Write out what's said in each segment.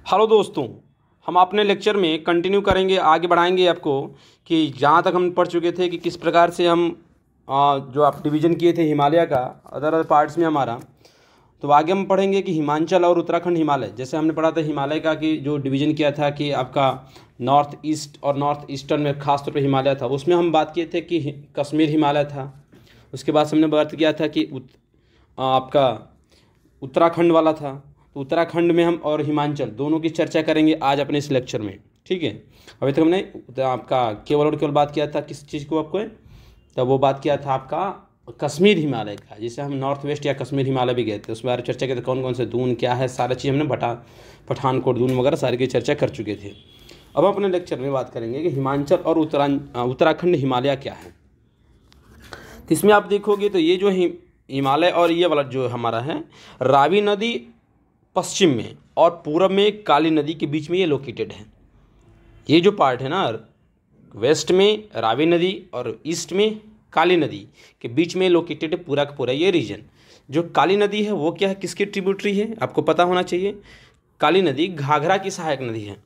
Hello दोस्तों, हम अपने लेक्चर में कंटिन्यू करेंगे, आगे बढ़ाएंगे आपको कि जहाँ तक हम पढ़ चुके थे कि किस प्रकार से हम जो आप डिवीज़न किए थे हिमालय का अदर पार्ट्स में हमारा। तो आगे हम पढ़ेंगे कि हिमाचल और उत्तराखंड हिमालय, जैसे हमने पढ़ा था हिमालय का कि जो डिवीज़न किया था कि आपका नॉर्थ ईस्ट और नॉर्थ ईस्टर्न में खास तौर पर हिमालय था, उसमें हम बात किए थे कि कश्मीर हिमालय था। उसके बाद हमने बात किया था कि आपका उत्तराखंड वाला था। तो उत्तराखंड में हम और हिमाचल दोनों की चर्चा करेंगे आज अपने इस लेक्चर में, ठीक है। अभी तक हमने आपका केवल और केवल बात किया था किस चीज़ को आपको, तब वो बात किया था आपका कश्मीर हिमालय का, जिसे हम नॉर्थ वेस्ट या कश्मीर हिमालय भी कहते हैं। उस बारे में चर्चा करते कौन कौन से दून क्या है, सारा चीज़ हमने पठानकोट दून वगैरह सारी की चर्चा कर चुके थे। अब हम अपने लेक्चर में बात करेंगे कि हिमाचल और उत्तराखंड हिमालय क्या है। तो इसमें आप देखोगे तो ये जो हिमालय और ये वाला जो हमारा है, रावी नदी पश्चिम में और पूरब में काली नदी के बीच में ये लोकेटेड है। ये जो पार्ट है ना, वेस्ट में रावी नदी और ईस्ट में काली नदी के बीच में लोकेटेड है पूरा का पूरा ये रीजन। जो काली नदी है वो क्या है, किसकी ट्रिब्यूटरी है, आपको पता होना चाहिए। काली नदी घाघरा की सहायक नदी है,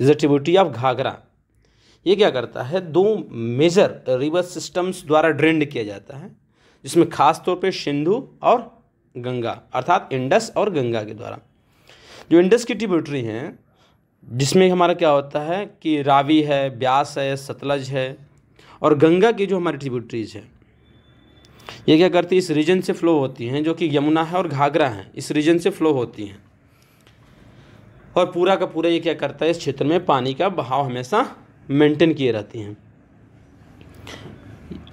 is a tributary of Ghaghara. ये क्या करता है, दो मेजर रिवर सिस्टम्स द्वारा ड्रेन्ड किया जाता है, जिसमें खास तौर पे सिंधु और गंगा अर्थात इंडस और गंगा के द्वारा। जो इंडस की ट्रिब्यूटरी हैं, जिसमें हमारा क्या होता है कि रावी है, ब्यास है, सतलज है, और गंगा की जो हमारी ट्रिब्यूटरीज है ये क्या करती है, इस रीजन से फ्लो होती हैं, जो कि यमुना है और घाघरा है, इस रीजन से फ्लो होती हैं। और पूरा का पूरा ये क्या करता है, इस क्षेत्र में पानी का बहाव हमेशा मेंटेन किए रहती हैं।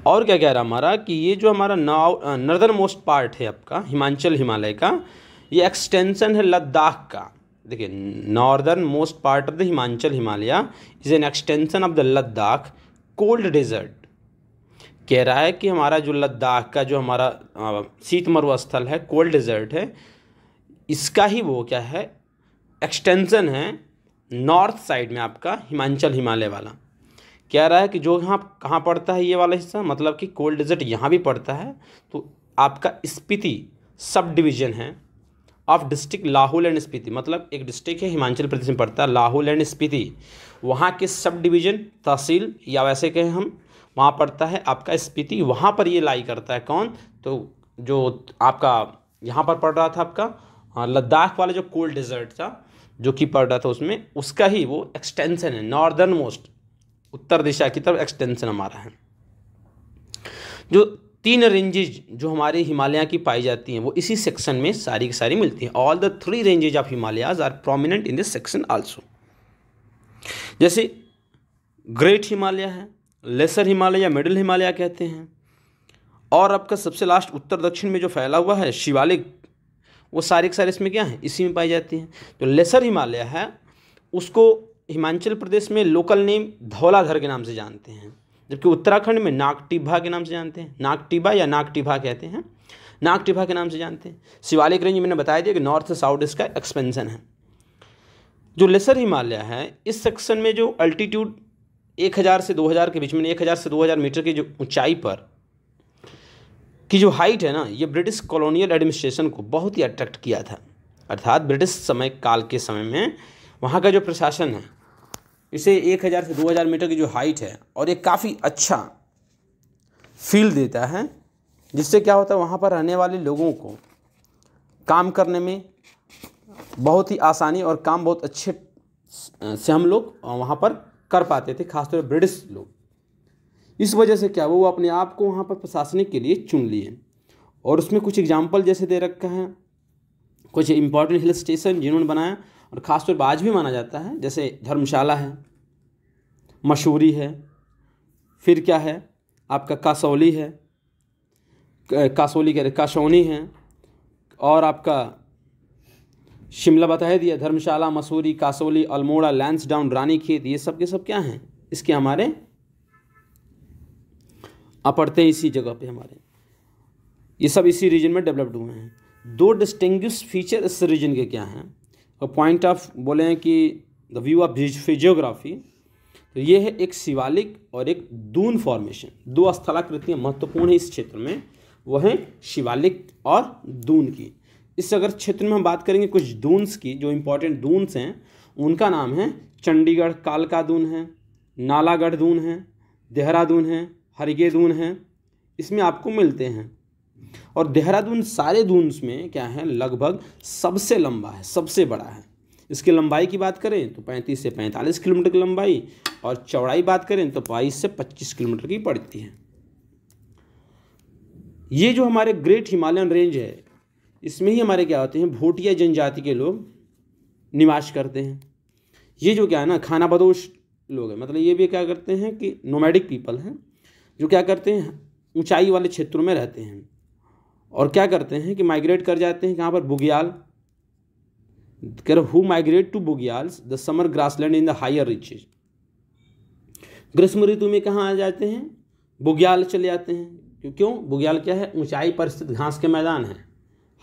और क्या कह रहा हमारा कि ये जो हमारा नॉर्दर्न मोस्ट पार्ट है आपका हिमाचल हिमालय का, ये एक्सटेंशन है लद्दाख का। देखिए, northernmost part of the Himachal Himalaya is an extension of the Ladakh cold desert. कह रहा है कि हमारा जो लद्दाख का जो हमारा शीत मरुस्थल है, कोल्ड डेजर्ट है, इसका ही वो क्या है, एक्सटेंशन है नॉर्थ साइड में आपका हिमाचल हिमालय वाला। कह रहा है कि जो यहाँ कहाँ पड़ता है ये वाला हिस्सा, मतलब कि कोल्ड डेजर्ट यहाँ भी पड़ता है। तो आपका स्पीति सब डिवीज़न है of district Lahaul and Spiti, मतलब एक डिस्ट्रिक्ट है हिमाचल प्रदेश में पड़ता है लाहौल एंड स्पीति, वहाँ के सब डिवीज़न तहसील या वैसे कहें हम, वहाँ पड़ता है आपका स्पीति। वहाँ पर ये लाई करता है कौन, तो जो आपका यहाँ पर पड़ रहा था आपका लद्दाख वाला जो कोल्ड डेजर्ट था जो कि पड़ रहा था उसमें, उसका ही वो एक्सटेंशन है, नॉर्दर्न मोस्ट उत्तर दिशा की तरफ एक्सटेंशन हमारा है। जो 3 रेंजेज जो हमारे हिमालय की पाई जाती हैं वो इसी सेक्शन में सारी की सारी मिलती हैं। All the 3 ranges of Himalayas are prominent in this section also. जैसे ग्रेट हिमालय है, लेसर हिमालय या मिडिल हिमालय कहते हैं, और आपका सबसे लास्ट उत्तर दक्षिण में जो फैला हुआ है शिवालिक, वो सारे के सारे इसमें क्या है, इसी में पाई जाती हैं। तो लेसर हिमालय है उसको हिमाचल प्रदेश में लोकल नेम धौलाधर के नाम से जानते हैं, जबकि उत्तराखंड में नागटिभा के नाम से जानते हैं, नागटिभा या नागटिभा कहते हैं, नागटिभा के नाम से जानते हैं। शिवालिक रेंज मैंने बताया दिया कि नॉर्थ से साउथ इसका एक्सपेंशन है। जो लेसर हिमालय है इस सेक्शन में जो अल्टीट्यूड 1000 से 2000 के बीच में, 1000 से 2000 मीटर की जो ऊंचाई पर की जो हाइट है ना, ये ब्रिटिश कॉलोनियल एडमिनिस्ट्रेशन को बहुत ही अट्रैक्ट किया था। अर्थात ब्रिटिश समय काल के समय में वहाँ का जो प्रशासन है, इसे 1000 से 2000 मीटर की जो हाइट है और ये काफ़ी अच्छा फील देता है, जिससे क्या होता है वहाँ पर रहने वाले लोगों को काम करने में बहुत ही आसानी और काम बहुत अच्छे से हम लोग वहाँ पर कर पाते थे, खासतौर पर ब्रिटिश लोग। इस वजह से क्या वो अपने आप को वहाँ पर प्रशासनिक के लिए चुन लिए। और उसमें कुछ एग्जाम्पल जैसे दे रखा है, कुछ इंपॉर्टेंट हिल स्टेशन जिन्होंने बनाया और ख़ासतौर पर आज भी माना जाता है, जैसे धर्मशाला है, मसूरी है, फिर क्या है आपका कसौली है, कासौनी है, और आपका शिमला बताया दिया, धर्मशाला, मसूरी, कसौली, अल्मोड़ा, लैंसडाउन, रानीखेत, ये सब के सब क्या हैं, इसके हमारे पड़ते हैं इसी जगह पे हमारे, ये सब इसी रीजन में डेवलप्ड हुए हैं। 2 डिस्टिंग्विश फीचर इस रीजन के क्या हैं, और पॉइंट ऑफ बोले हैं कि द व्यू ऑफ फिजियोग्राफी, तो ये है एक शिवालिक और एक दून फॉर्मेशन। 2 स्थलाकृतियाँ महत्वपूर्ण है इस क्षेत्र में, वो हैं शिवालिक और दून की। इस अगर क्षेत्र में हम बात करेंगे कुछ दून्स की, जो इम्पोर्टेंट दून्स हैं उनका नाम है चंडीगढ़ कालका दून है, नालागढ़ दून है, देहरादून है, हरिगे दून है, इसमें आपको मिलते हैं। और देहरादून सारे दून्स में क्या है, लगभग सबसे लंबा है, सबसे बड़ा है। इसकी लंबाई की बात करें तो 35 से 45 किलोमीटर की लंबाई, और चौड़ाई बात करें तो 22 से 25 किलोमीटर की पड़ती है। ये जो हमारे ग्रेट हिमालयन रेंज है, इसमें ही हमारे क्या होते हैं, भोटिया जनजाति के लोग निवास करते हैं। ये जो क्या है ना, खानाबदोश लोग हैं, मतलब ये भी क्या करते हैं कि नोमैडिक पीपल हैं, जो क्या करते हैं ऊंचाई वाले क्षेत्रों में रहते हैं, और क्या करते हैं कि माइग्रेट कर जाते हैं कहाँ पर, Bugyal, who migrate to Bugyals the summer grassland in the higher reaches. ग्रीष्म ऋतु में कहाँ आ जाते हैं, बुग्याल चले जाते हैं। क्यों, बुग्याल क्या है, ऊंचाई पर स्थित घास के मैदान है,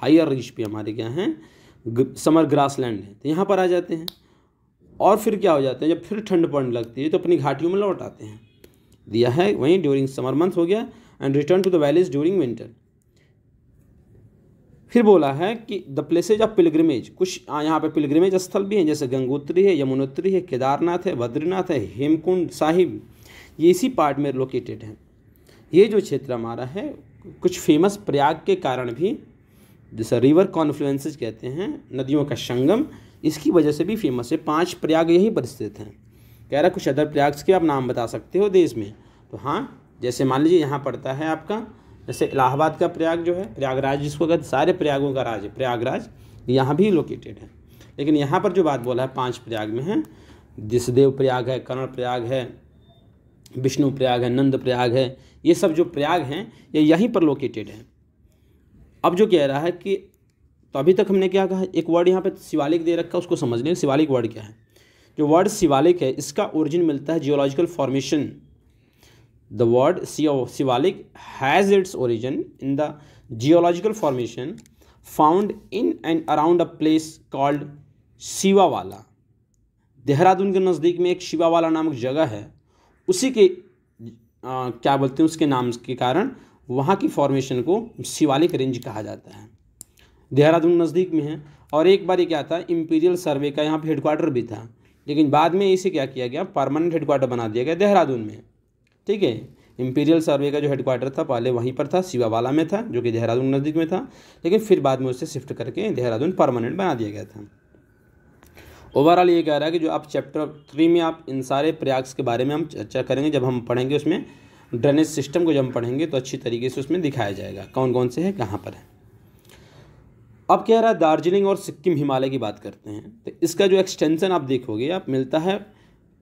हायर रीच पे हमारे क्या हैं समर ग्रासलैंड है, तो यहाँ पर आ जाते हैं। और फिर क्या हो जाते हैं, जब फिर ठंड पड़ने लगती है तो अपनी घाटियों में लौट आते हैं। दिया है वहीं ड्यूरिंग समर मंथ हो गया, and return to the valleys during winter. फिर बोला है कि द प्लेसेज ऑफ पिलग्रिमेज, कुछ यहाँ पे पिलग्रिमेज स्थल भी हैं, जैसे गंगोत्री है, यमुनोत्री है, केदारनाथ है, बद्रीनाथ है, हेमकुंड साहिब, ये इसी पार्ट में लोकेटेड है। ये जो क्षेत्र हमारा है कुछ फेमस प्रयाग के कारण भी, जैसे रिवर कॉन्फ्लुएंसेज कहते हैं, नदियों का संगम, इसकी वजह से भी फेमस है। 5 प्रयाग यहीं पर स्थित हैं। कह रहा कुछ अदर प्रयाग के आप नाम बता सकते हो देश में, तो हाँ, जैसे मान लीजिए यहाँ पड़ता है आपका, जैसे इलाहाबाद का प्रयाग जो है, प्रयागराज जिसको कहते, सारे प्रयागों का राज है प्रयागराज, यहाँ भी लोकेटेड है। लेकिन यहाँ पर जो बात बोला है 5 प्रयाग में है, जसदेव प्रयाग है, कर्ण प्रयाग है, विष्णु प्रयाग है, नंद प्रयाग है, ये सब जो प्रयाग हैं ये यहीं पर लोकेटेड है। अब जो कह रहा है कि, तो अभी तक हमने क्या कहा, एक वर्ड यहाँ पे शिवालिक दे रखा है, उसको समझ लें शिवालिक वर्ड क्या है। जो वर्ड शिवालिक है इसका ओरिजिन मिलता है geological formation. The word Shivalik has its origin in the geological formation found in and around a place called Shivawala. Dehradun के नज़दीक में एक शिवावाला नामक जगह है, उसी के क्या बोलते हैं, उसके नाम के कारण वहाँ की फॉर्मेशन को शिवालिक रेंज कहा जाता है। देहरादून नज़दीक में है। और एक बार ये क्या था, इंपीरियल सर्वे का यहाँ पे हेडक्वार्टर भी था, लेकिन बाद में इसे क्या किया गया, परमानेंट हेडक्वार्टर बना दिया गया देहरादून में। ठीक है, इंपीरियल सर्वे का जो हेडक्वार्टर था पहले वहीं पर था, शिवावाला में था, जो कि देहरादून नज़दीक में था, लेकिन फिर बाद में उसे शिफ्ट करके देहरादून परमानेंट बना दिया गया था। ओवरऑल ये कह रहा है कि जो आप चैप्टर 3 में आप इन सारे प्रयाग्स के बारे में हम चर्चा करेंगे, जब हम पढ़ेंगे उसमें ड्रेनेज सिस्टम को जब हम पढ़ेंगे तो अच्छी तरीके से उसमें दिखाया जाएगा कौन कौन से है, कहाँ पर है। अब कह रहा है दार्जिलिंग और सिक्किम हिमालय की बात करते हैं, तो इसका जो एक्सटेंशन आप देखोगे, आप मिलता है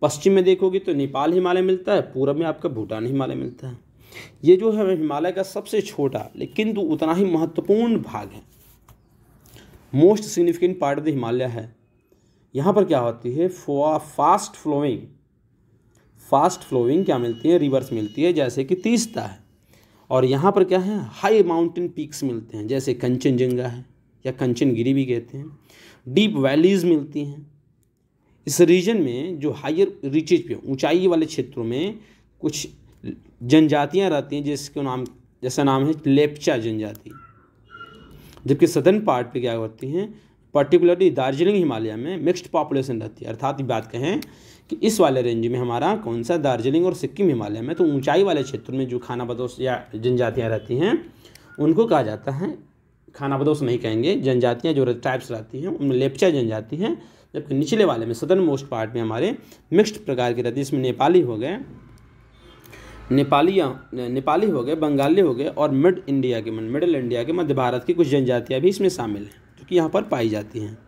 पश्चिम में देखोगे तो नेपाल हिमालय मिलता है, पूरब में आपका भूटान हिमालय मिलता है। ये जो है हिमालय का सबसे छोटा लेकिन तो उतना ही महत्वपूर्ण भाग है, most significant part of the Himalaya है। यहाँ पर क्या होती है, फास्ट फ्लोइंग क्या मिलती है, रिवर्स मिलती है, जैसे कि तीस्ता है। और यहाँ पर क्या है, हाई माउंटेन पीक्स मिलते हैं, जैसे कंचनजंगा है या कंचनगिरी भी कहते हैं। डीप वैलीज मिलती हैं। इस रीजन में जो हायर रीचेज पे, ऊंचाई वाले क्षेत्रों में कुछ जनजातियाँ रहती हैं, जिसका नाम जैसा नाम है लेप्चा जनजाति। जबकि सदर्न पार्ट पे क्या होती हैं, पर्टिकुलरली दार्जिलिंग हिमालय में मिक्स्ड पॉपुलेशन रहती है। अर्थात ये बात कहें कि इस वाले रेंज में हमारा कौन सा, दार्जिलिंग और सिक्किम हिमालय में, तो ऊंचाई वाले क्षेत्र में जो खानाबदोश या जनजातियाँ रहती हैं उनको कहा जाता है, खानाबदोश नहीं कहेंगे, जनजातियाँ जो टाइप्स रहती हैं उनमें लेप्चा जनजाति हैं। जबकि निचले वाले में सदर्न मोस्ट पार्ट में हमारे मिक्स्ड प्रकार की रहती है, इसमें नेपाली हो गए, नेपाली हो गए, बंगाली हो गए, और मिडिल इंडिया के मध्य भारत की कुछ जनजातियाँ भी इसमें शामिल हैं, जो कि यहाँ पर पाई जाती हैं।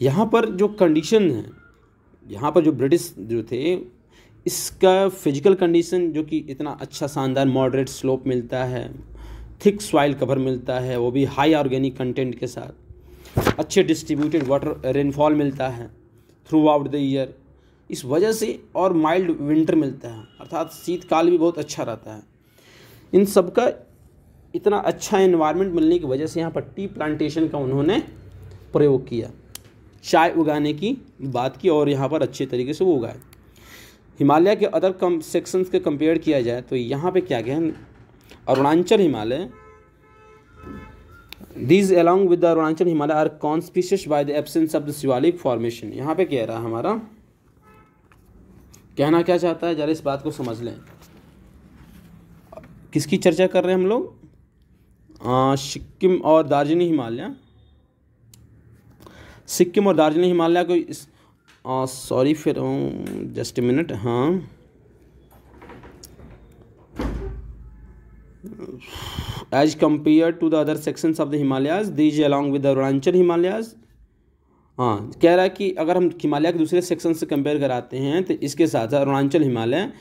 यहाँ पर जो कंडीशन है, यहाँ पर जो ब्रिटिश जो थे, इसका फिजिकल कंडीशन जो कि इतना अच्छा शानदार मॉडरेट स्लोप मिलता है, थिक सॉइल कवर मिलता है, वो भी हाई ऑर्गेनिक कंटेंट के साथ, अच्छे डिस्ट्रीब्यूटेड वाटर रेनफॉल मिलता है थ्रू आउट द ईयर, इस वजह से, और माइल्ड विंटर मिलता है, अर्थात शीतकाल भी बहुत अच्छा रहता है। इन सब का इतना अच्छा एनवायरनमेंट मिलने की वजह से यहाँ पर टी प्लांटेशन का उन्होंने प्रयोग किया, चाय उगाने की बात की, और यहाँ पर अच्छे तरीके से वो उगाए। हिमालय के अदर सेक्शंस के कंपेयर किया जाए तो यहाँ पे क्या क्या है, Arunachal Himalaya These along with the Arunachal Himalaya are conspicuous by the absence of the Shivalik formation. यहाँ पे कह रहा है हमारा कहना क्या चाहता है, जरा इस बात को समझ लें। किसकी चर्चा कर रहे हैं हम लोग? सिक्किम और दार्जिलिंग हिमालय। सिक्किम और दार्जिलिंग हिमालय को इस सॉरी फिर जस्ट ए मिनट, हाँ as compare to the other sections of the Himalayas these along with the Arunachal Himalayas. हाँ, कह रहा है कि अगर हम हिमालय के दूसरे सेक्शन से कंपेयर कराते हैं तो इसके साथ अरुणाचल हिमालय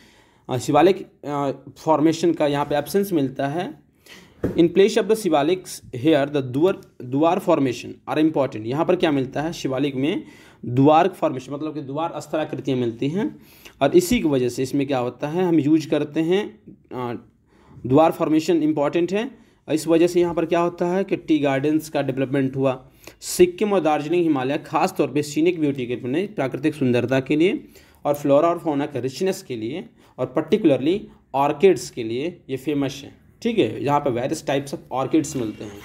शिवालिक फॉर्मेशन का यहाँ पे एब्सेंस मिलता है। In place of the Shivaliks here the Duar formation are important. यहाँ पर क्या मिलता है? शिवालिक में द्वार फॉर्मेशन, मतलब कि द्वार स्तराकृतियाँ मिलती हैं, और इसी की वजह से इसमें क्या होता है, हम यूज करते हैं द्वार फॉर्मेशन इम्पॉर्टेंट है। इस वजह से यहाँ पर क्या होता है कि टी गार्डन्स का डेवलपमेंट हुआ। सिक्किम और दार्जिलिंग हिमालय खास तौर पे सीनिक ब्यूटी के लिए, प्राकृतिक सुंदरता के लिए और फ्लोरा और फौना के रिचनेस के लिए और पर्टिकुलरली ऑर्किड्स के लिए ये फेमस है। ठीक है, यहाँ पे वेरियस टाइप्स ऑफ ऑर्किड्स मिलते हैं।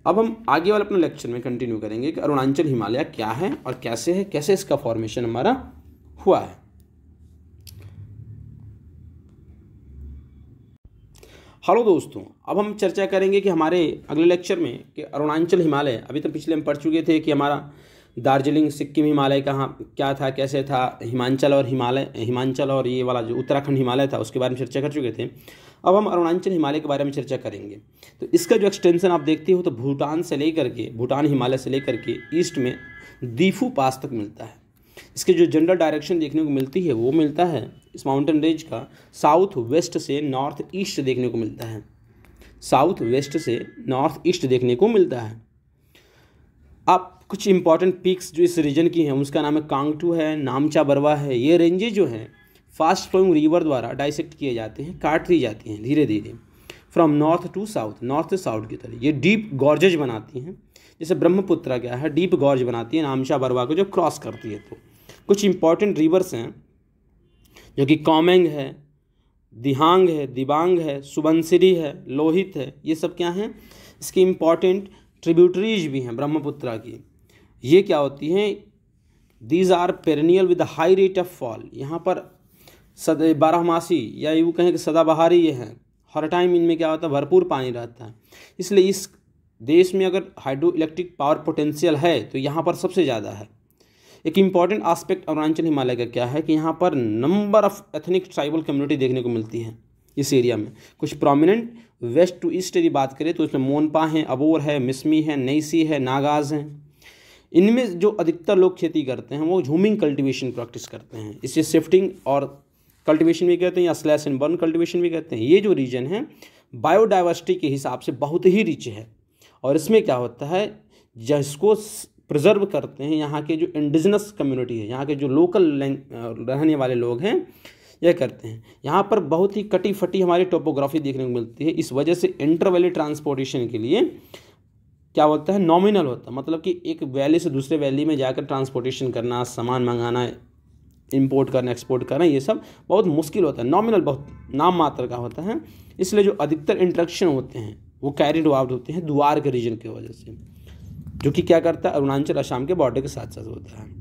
अब हम आगे वाले अपने लेक्चर में कंटिन्यू करेंगे कि अरुणाचल हिमालय क्या है और कैसे है, कैसे इसका फॉर्मेशन हमारा हुआ है। हेलो दोस्तों, अब हम चर्चा करेंगे कि हमारे अगले लेक्चर में कि अरुणाचल हिमालय, अभी तो पिछले हम पढ़ चुके थे कि हमारा दार्जिलिंग सिक्किम हिमालय कहाँ क्या था, कैसे था, हिमाचल और ये वाला जो उत्तराखंड हिमालय था उसके बारे में चर्चा कर चुके थे। अब हम अरुणाचल हिमालय के बारे में चर्चा करेंगे। तो इसका जो एक्सटेंशन आप देखते हो तो भूटान हिमालय से लेकर के ईस्ट में दीफू पास तक मिलता है। इसके जो जनरल डायरेक्शन देखने को मिलती है वो मिलता है इस माउंटेन रेंज का साउथ वेस्ट से नॉर्थ ईस्ट देखने को मिलता है। साउथ वेस्ट से नॉर्थ ईस्ट देखने को मिलता है। आप कुछ इंपॉर्टेंट पीक्स जो इस रीजन की हैं उसका नाम है कांगटू है, नामचा बरवा है। ये रेंजेज जो हैं फास्ट फ्लोइंग रिवर द्वारा डाइसेक्ट किए जाते हैं, काट दी जाती हैं धीरे धीरे from north to south, north से साउथ की तरफ। ये डीप गॉर्जेज बनाती हैं, जैसे ब्रह्मपुत्रा क्या है, डीप गॉर्ज बनाती है नामचा बरवा को जो क्रॉस करती है। तो कुछ इंपॉर्टेंट रिवर्स हैं जो कि कॉमेंग है, दिहांग है, दिबांग है, सुबनसिरी है, लोहित है। ये सब क्या हैं? इसकी इंपॉर्टेंट ट्रिब्यूटरीज भी हैं ब्रह्मपुत्रा की। ये क्या होती हैं? These are perennial with high rate of fall. यहाँ पर बारहमासी या यूँ कहें कि सदाबहारी ये हैं, हर टाइम इनमें क्या होता है, भरपूर पानी रहता है। इसलिए इस देश में अगर हाइड्रो इलेक्ट्रिक पावर पोटेंशियल है तो यहाँ पर सबसे ज़्यादा है। एक इम्पॉर्टेंट एस्पेक्ट अरुणाचल हिमालय का क्या है कि यहाँ पर number of ethnic tribal community देखने को मिलती है इस एरिया में। कुछ प्रोमिनेंट वेस्ट टू ईस्ट यदि बात करें तो इसमें मोनपा हैं, अबोर है, मिसमी है, नेसी है, नागाज हैं। इनमें जो अधिकतर लोग खेती करते हैं वो झूमिंग कल्टीवेशन प्रैक्टिस करते हैं। इसे शिफ्टिंग और कल्टीवेशन भी कहते हैं या स्लैश एंड बर्न कल्टीवेशन भी कहते हैं। ये जो रीजन है बायोडाइवर्सिटी के हिसाब से बहुत ही रिच है, और इसमें क्या होता है जिसको प्रिजर्व करते हैं यहाँ के जो इंडिजिनस कम्युनिटी है, यहाँ के जो लोकल रहने वाले लोग हैं, यह करते हैं। यहाँ पर बहुत ही कटी फटी हमारी टोपोग्राफी देखने को मिलती है। इस वजह से इंटर वैली ट्रांसपोर्टेशन के लिए क्या होता है, नॉमिनल होता है। मतलब कि एक वैली से दूसरे वैली में जाकर ट्रांसपोर्टेशन करना, सामान मंगाना, इंपोर्ट करना, एक्सपोर्ट करना, ये सब बहुत मुश्किल होता है। नॉमिनल बहुत नाम मात्र का होता है। इसलिए जो अधिकतर इंट्रैक्शन होते हैं वो कैरिड आउट होते हैं द्वार के रीजन की वजह से, जो कि क्या करता है, अरुणाचल असम के बॉर्डर के साथ साथ होता है।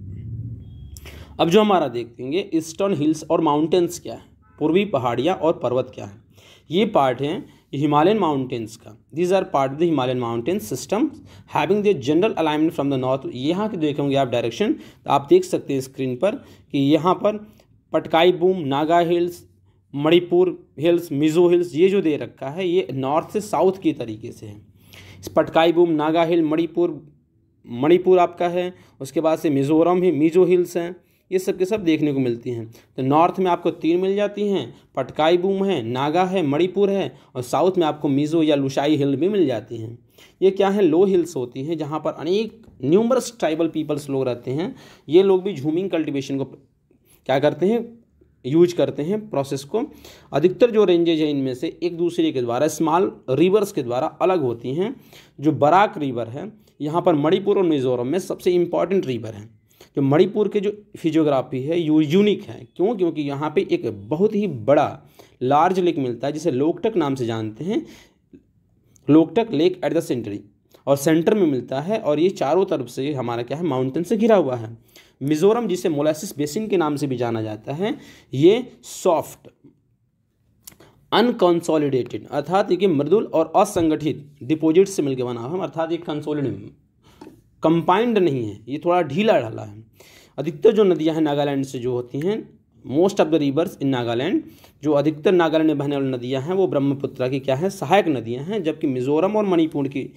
अब जो हमारा देखेंगे ईस्टर्न हिल्स और माउंटेन्स क्या है, पूर्वी पहाड़ियाँ और पर्वत क्या है। ये पार्ट हैं हिमालयन माउंटेन्स का। These are part of the Himalayan mountain system having the general alignment from the north. यहाँ के देखेंगे आप डायरेक्शन, तो आप देख सकते हैं स्क्रीन पर कि यहाँ पर Patkai boom, Naga hills, Manipur hills, Mizo hills, ये जो दे रखा है ये नॉर्थ से साउथ की तरीके से है। इस पटकाई बूम, नागा हिल, मणिपुर आपका है, उसके बाद से मिजोरम ही मिजो हिल्स हैं, ये सब के सब देखने को मिलती हैं। तो नॉर्थ में आपको 3 मिल जाती हैं, पटकाई बूम है, नागा है, मणिपुर है, और साउथ में आपको मिजो या लुशाई हिल भी मिल जाती हैं। ये क्या है, लो हिल्स होती हैं जहाँ पर अनेक न्यूमरस ट्राइबल पीपल्स लोग रहते हैं। ये लोग भी झूमिंग कल्टीवेशन को क्या करते हैं, यूज करते हैं प्रोसेस को। अधिकतर जो रेंजेज हैं इनमें से एक दूसरे के द्वारा स्मॉल रिवर्स के द्वारा अलग होती हैं। जो बराक रिवर है यहाँ पर मणिपुर और मिजोरम में सबसे इम्पॉर्टेंट रिवर है। जो मणिपुर के जो फिजियोग्राफी है यूनिक है, क्यों? क्योंकि यहाँ पे एक बहुत ही बड़ा लार्ज लेक मिलता है जिसे लोकटक नाम से जानते हैं। Loktak lake at the sanitary, और सेंटर में मिलता है, और ये चारों तरफ से हमारा क्या है, माउंटेन से घिरा हुआ है। मिजोरम, जिसे मोलासिस बेसिन के नाम से भी जाना जाता है, ये सॉफ्ट अनकंसोलिडेटेड अर्थात ये मृदुल और असंगठित डिपॉजिट से मिलकर बना हुआ है, अर्थात ये कंसोलिडेट कंपाइंड नहीं है, ये थोड़ा ढीला ढाला है। अधिकतर जो नदियां हैं नागालैंड से जो होती हैं, मोस्ट ऑफ द रिवर्स इन नागालैंड, जो अधिकतर नागालैंड में बहने वाली नदियां हैं वो ब्रह्मपुत्र की क्या है, सहायक नदियां हैं, जबकि मिजोरम और मणिपुर की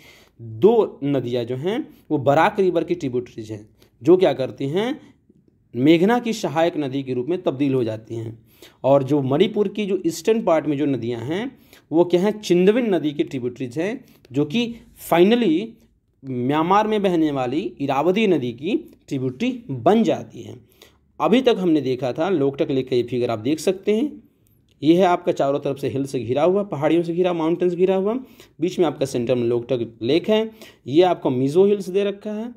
2 नदियां जो हैं वो बराक रिवर की ट्रिब्यूटरीज हैं, जो क्या करती हैं, मेघना की सहायक नदी के रूप में तब्दील हो जाती हैं। और जो मणिपुर की जो ईस्टर्न पार्ट में जो नदियां हैं वो क्या हैं, चिंदविन नदी की ट्रिब्यूटरीज हैं, जो कि फाइनली म्यांमार में बहने वाली इरावदी नदी की ट्रिब्यूटरी बन जाती है। अभी तक हमने देखा था लोकटक लेक का ये फिगर आप देख सकते हैं, ये है आपका चारों तरफ से हिल से घिरा हुआ, पहाड़ियों से घिरा, माउंटेन से घिरा हुआ, बीच में आपका सेंटर में लोकटक लेक है, ये आपको मिजो हिल्स दे रखा है।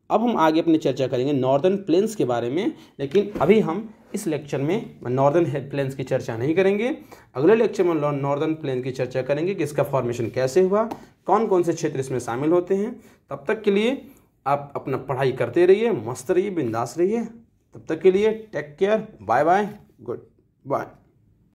अब हम आगे अपनी चर्चा करेंगे नॉर्दर्न प्लेन्स के बारे में, लेकिन अभी हम इस लेक्चर में नॉर्दर्न प्लेन्स की चर्चा नहीं करेंगे। अगले लेक्चर में नॉर्दर्न प्लेन की चर्चा करेंगे कि इसका फॉर्मेशन कैसे हुआ, कौन कौन से क्षेत्र इसमें शामिल होते हैं। तब तक के लिए आप अपना पढ़ाई करते रहिए, मस्त रहिए, बिंदास रहिए। तब तक के लिए take care, bye bye, good bye.